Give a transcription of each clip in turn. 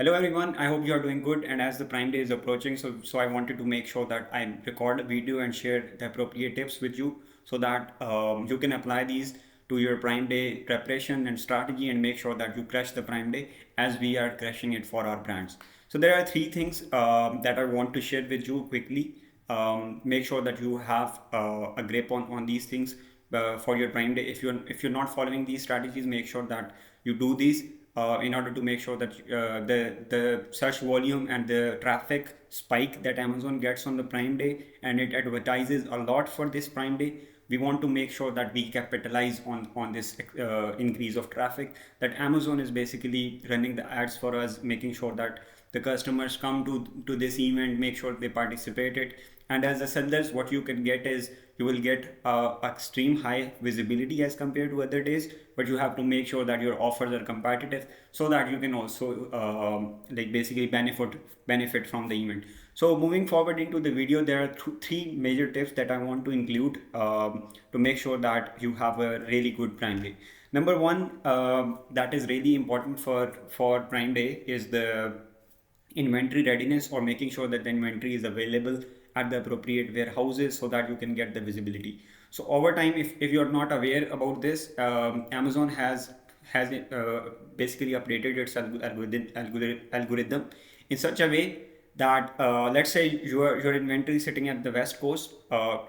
Hello everyone, I hope you are doing good, and as the Prime Day is approaching, so I wanted to make sure that I record a video and share the appropriate tips with you so that you can apply these to your Prime Day preparation and strategy and make sure that you crush the Prime Day as we are crushing it for our brands. So there are three things that I want to share with you quickly. Make sure that you have a grip on these things for your Prime Day. If you're not following these strategies, make sure that you do these in order to make sure that the search volume and the traffic spike that Amazon gets on the Prime Day, and it advertises a lot for this Prime Day. We want to make sure that we capitalize on this increase of traffic, that Amazon is basically running the ads for us, making sure that the customers come to this event, make sure they participated. And as a sellers, what you can get is you will get extreme high visibility as compared to other days, but you have to make sure that your offers are competitive so that you can also like basically benefit from the event. So moving forward into the video, there are three major tips that I want to include to make sure that you have a really good Prime Day. Number one, that is really important for Prime Day is the inventory readiness, or making sure that the inventory is available at the appropriate warehouses so that you can get the visibility. So over time, if you're not aware about this, Amazon has basically updated its algorithm in such a way that let's say your inventory is sitting at the west coast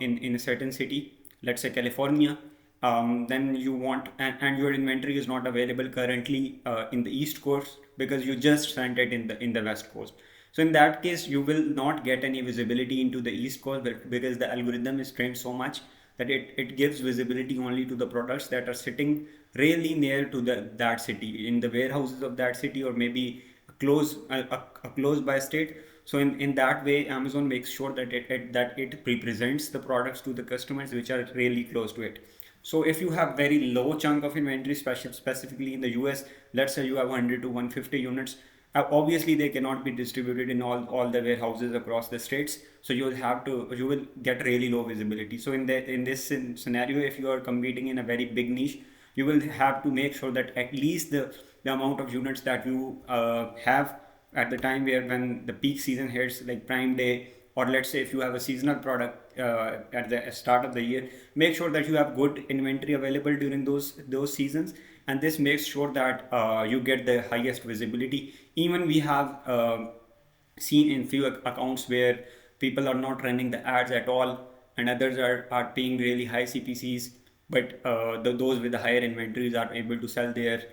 in a certain city, let's say California. Then you want, and your inventory is not available currently in the east coast because you just sent it in the west coast. So in that case, you will not get any visibility into the east coast because the algorithm is trained so much that it gives visibility only to the products that are sitting really near to that city, in the warehouses of that city, or maybe a close by state. So in that way, Amazon makes sure that it represents the products to the customers which are really close to it. So if you have very low chunk of inventory, specifically in the US, let's say you have 100 to 150 units, obviously they cannot be distributed in all the warehouses across the states. So you will get really low visibility. So in this scenario, if you are competing in a very big niche, you will have to make sure that at least the amount of units that you have at the time when the peak season hits, like Prime Day, or let's say if you have a seasonal product at the start of the year, make sure that you have good inventory available during those seasons, and this makes sure that you get the highest visibility. Even we have seen in few accounts where people are not running the ads at all, and others are paying really high CPCs, but those with the higher inventories are able to sell their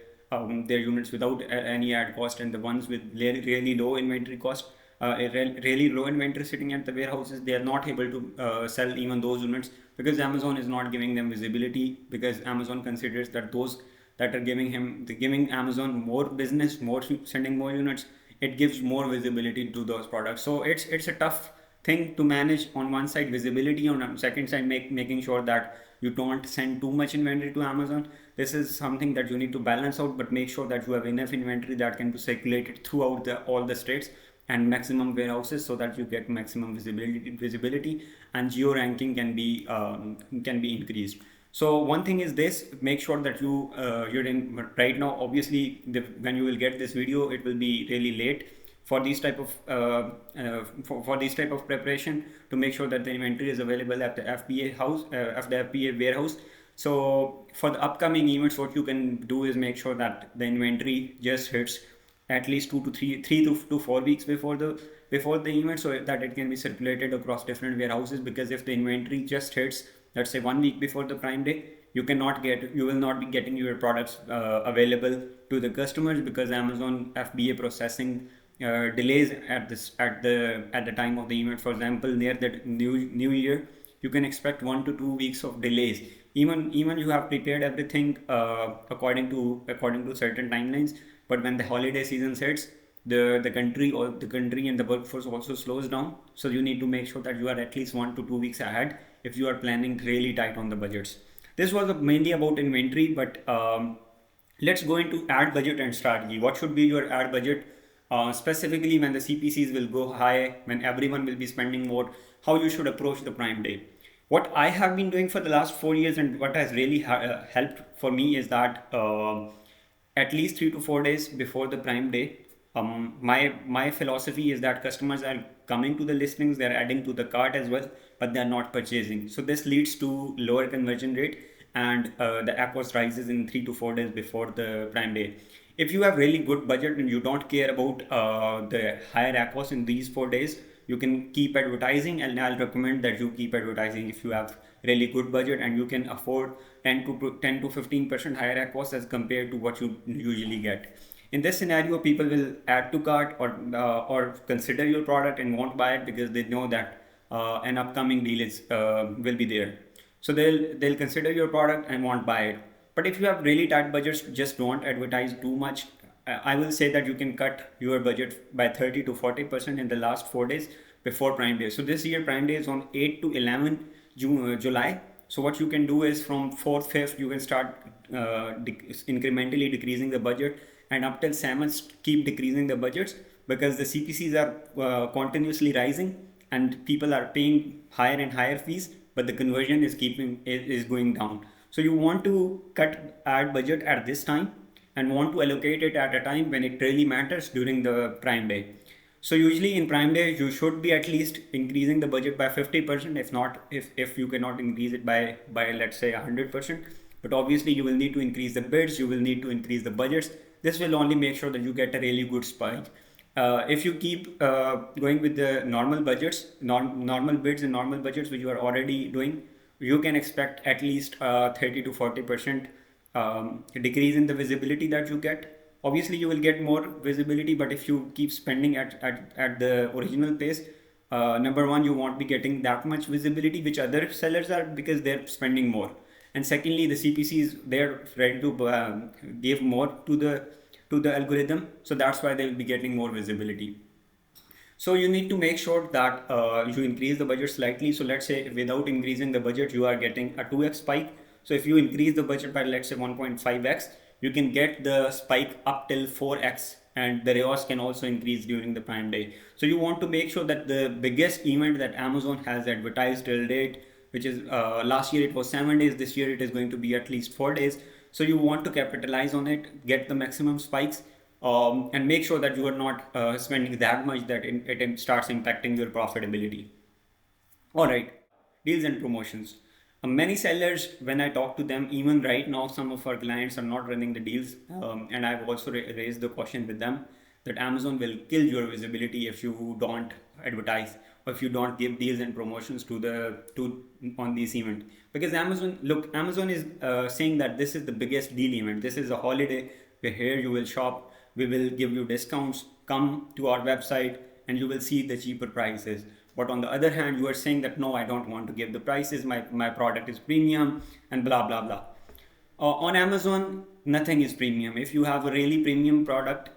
units without any ad cost, and the ones with really low inventory cost, really low inventory sitting at the warehouses, they are not able to sell even those units because Amazon is not giving them visibility, because Amazon considers that those that are giving Amazon more business, more sending more units, it gives more visibility to those products. So it's a tough thing to manage. On one side visibility, on the second side making sure that you don't send too much inventory to Amazon. This is something that you need to balance out, but make sure that you have enough inventory that can be circulated throughout all the states and maximum warehouses so that you get maximum visibility, and geo ranking can be increased. So one thing is this: make sure that you're in right now. Obviously, when you will get this video, it will be really late for these type of for these type of preparation, to make sure that the inventory is available at the FBA house, at the FBA warehouse. So for the upcoming events, what you can do is make sure that the inventory just hits at least 3 to 4 weeks before the event, so that it can be circulated across different warehouses. Because if the inventory just hits, let's say 1 week before the Prime Day, you will not be getting your products available to the customers, because Amazon FBA processing delays at the time of the event. For example, near the new year, you can expect 1 to 2 weeks of delays. Even you have prepared everything according to certain timelines, but when the holiday season hits, the country and the workforce also slows down. So you need to make sure that you are at least 1 to 2 weeks ahead if you are planning really tight on the budgets. This was mainly about inventory, but let's go into ad budget and strategy. What should be your ad budget? Specifically when the CPCs will go high, when everyone will be spending more, how you should approach the Prime Day. What I have been doing for the last 4 years, and what has really helped for me, is that at least 3 to 4 days before the Prime Day, My philosophy is that customers are coming to the listings, they're adding to the cart as well, but they're not purchasing. So this leads to lower conversion rate, and the ACOS rises in 3 to 4 days before the Prime Day. If you have really good budget and you don't care about the higher ACOS in these 4 days, you can keep advertising, and I'll recommend that you keep advertising if you have really good budget and you can afford 10 to 15% higher ACOS as compared to what you usually get. In this scenario, people will add to cart or consider your product and won't buy it because they know that an upcoming deal is will be there. So they'll consider your product and won't buy it. But if you have really tight budgets, just don't advertise too much. I will say that you can cut your budget by 30 to 40% in the last 4 days before Prime Day. So this year Prime Day is on 8 to 11 July. So what you can do is from 4th, 5th, you can start incrementally decreasing the budget, and up till 7th, keep decreasing the budgets because the CPCs are continuously rising and people are paying higher and higher fees, but the conversion is going down. So you want to cut ad budget at this time and want to allocate it at a time when it really matters during the Prime Day. So usually in Prime Day, you should be at least increasing the budget by 50%. If not, if you cannot increase it by let's say 100%, but obviously you will need to increase the bids, you will need to increase the budgets. This will only make sure that you get a really good spike. If you keep going with the normal budgets, normal bids and normal budgets which you are already doing, you can expect at least 30 to 40% decrease in the visibility that you get. Obviously you will get more visibility, but if you keep spending at the original pace, number one, you won't be getting that much visibility which other sellers are because they're spending more, and secondly, the CPCs, they're ready to give more to the algorithm, so that's why they'll be getting more visibility. So you need to make sure that you increase the budget slightly. So let's say without increasing the budget, you are getting a 2x spike. So if you increase the budget by let's say 1.5x, you can get the spike up till 4x, and the ROAS can also increase during the Prime Day. So you want to make sure that the biggest event that Amazon has advertised till date, which is last year it was 7 days, this year it is going to be at least 4 days. So you want to capitalize on it, get the maximum spikes, and make sure that you are not spending that much that it starts impacting your profitability. All right, deals and promotions. Many sellers, when I talk to them, even right now, some of our clients are not running the deals, and I've also raised the question with them that Amazon will kill your visibility if you don't advertise or if you don't give deals and promotions to on this event. Because Amazon is saying that this is the biggest deal event. This is a holiday. Where here you will shop. We will give you discounts. Come to our website and you will see the cheaper prices. But on the other hand, you are saying that no, I don't want to give the prices. My product is premium and blah blah blah. On Amazon, nothing is premium. If you have a really premium product,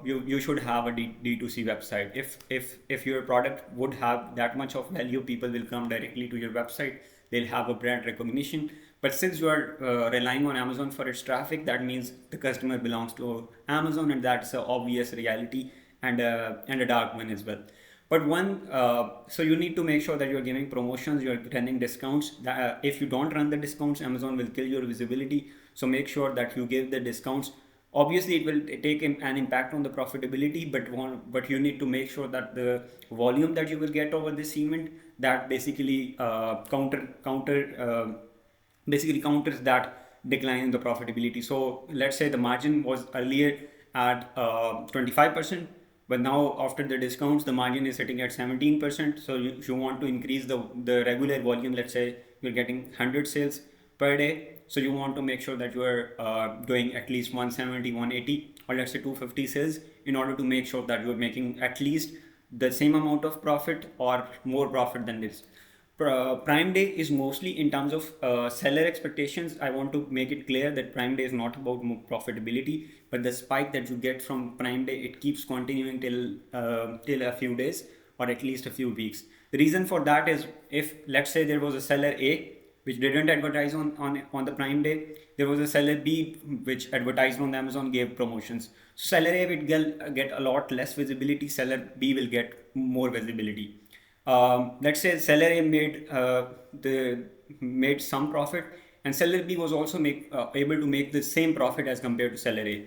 you should have a D2C website. If your product would have that much of value, people will come directly to your website. They'll have a brand recognition. But since you are relying on Amazon for its traffic, that means the customer belongs to Amazon, and that's an obvious reality and a dark one as well. But so you need to make sure that you're giving promotions, you're running discounts. If you don't run the discounts, Amazon will kill your visibility. So make sure that you give the discounts. Obviously, it will take an impact on the profitability, but you need to make sure that the volume that you will get over this event, that basically basically counters that decline in the profitability. So let's say the margin was earlier at 25%. But now after the discounts, the margin is sitting at 17%. So you want to increase the regular volume. Let's say you're getting 100 sales per day. So you want to make sure that you are doing at least 170, 180, or let's say 250 sales in order to make sure that you're making at least the same amount of profit or more profit than this. Prime Day is mostly in terms of seller expectations. I want to make it clear that Prime Day is not about profitability, but the spike that you get from Prime Day, it keeps continuing till a few days or at least a few weeks. The reason for that is if let's say there was a seller A which didn't advertise on the Prime Day, there was a seller B which advertised on Amazon, gave promotions. So seller A will get a lot less visibility, seller B will get more visibility. Let's say seller A made some profit, and seller B was also able to make the same profit as compared to seller A.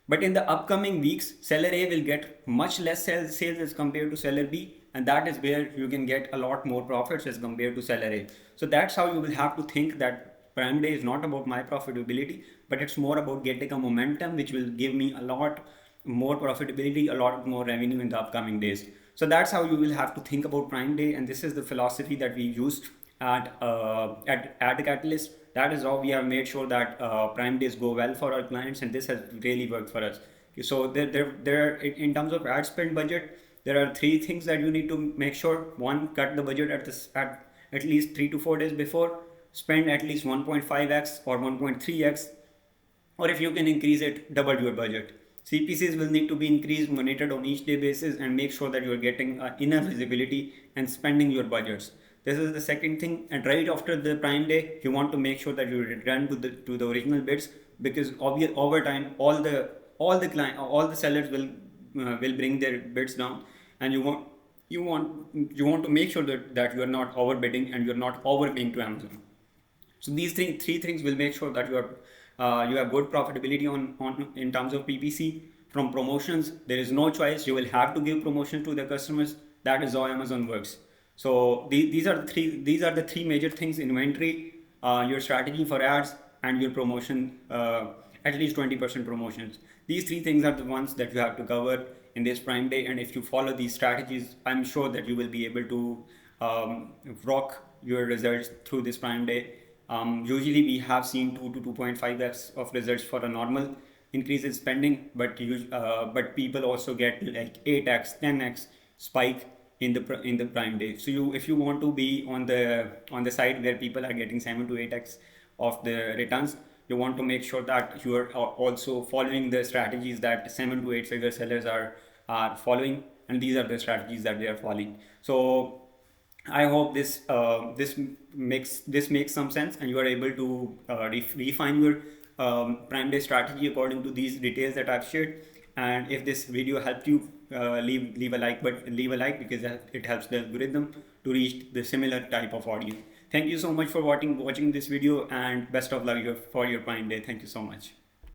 But in the upcoming weeks, seller A will get much less sales as compared to seller B, and that is where you can get a lot more profits as compared to seller A. So that's how you will have to think that Prime Day is not about my profitability, but it's more about getting a momentum which will give me a lot more profitability, a lot more revenue in the upcoming days. So that's how you will have to think about Prime Day, and this is the philosophy that we used at Catalyst. That is how we have made sure that Prime Days go well for our clients, and this has really worked for us. Okay, so in terms of ad spend budget, there are three things that you need to make sure. One, cut the budget at least 3 to 4 days before. Spend at least 1.5x or 1.3x, or if you can increase it, double your budget. CPCs will need to be increased, monitored on each day basis, and make sure that you are getting enough visibility and spending your budgets. This is the second thing. And right after the Prime Day, you want to make sure that you return to the original bids, because over time all the sellers will bring their bids down, and you want to make sure that you are not overbidding and you are not overpaying to Amazon. So these three things will make sure that you have good profitability on in terms of PPC. From promotions, there is no choice. You will have to give promotion to the customers. That is how Amazon works. So these are the three major things: inventory, your strategy for ads, and your promotion. At least 20% promotions. These three things are the ones that you have to cover in this Prime Day. And if you follow these strategies, I'm sure that you will be able to rock your results through this Prime Day. Usually we have seen 2 to 2.5x of results for a normal increase in spending, but people also get like 8x, 10x spike in the Prime Day. So if you want to be on the side where people are getting 7 to 8x of the returns, you want to make sure that you are also following the strategies that 7 to 8 figure sellers are following, and these are the strategies that they are following. So I hope this makes some sense, and you are able to refine your Prime Day strategy according to these details that I've shared. And if this video helped you, leave a like, because it helps the algorithm to reach the similar type of audience. Thank you so much for watching this video, and best of luck for your Prime Day. Thank you so much.